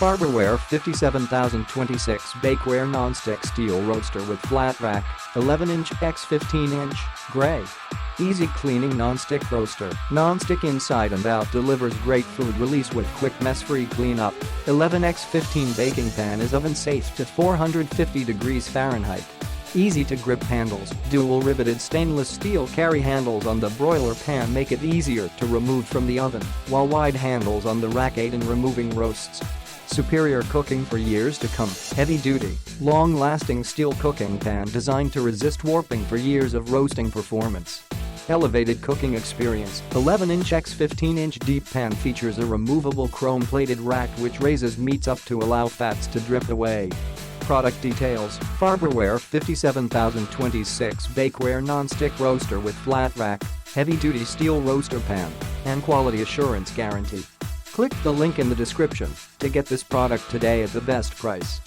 Farberware 57026 Bakeware Nonstick Steel Roaster with Flat Rack, 11-inch x 15-inch, gray. Easy cleaning non-stick roaster. Non-stick inside and out delivers great food release with quick mess-free cleanup. 11x15 baking pan is oven safe to 450 degrees Fahrenheit. Easy to grip handles. Dual-riveted stainless steel carry handles on the broiler pan make it easier to remove from the oven, while wide handles on the rack aid in removing roasts. Superior cooking for years to come. Heavy-duty, long-lasting steel cooking pan designed to resist warping for years of roasting performance. Elevated cooking experience. 11-inch x 15-inch deep pan features a removable chrome-plated rack which raises meats up to allow fats to drip away. Product details. Farberware 57026 Bakeware Nonstick Roaster with Flat Rack, Heavy-duty steel roaster pan, and quality assurance guarantee. Click the link in the description to get this product today at the best price.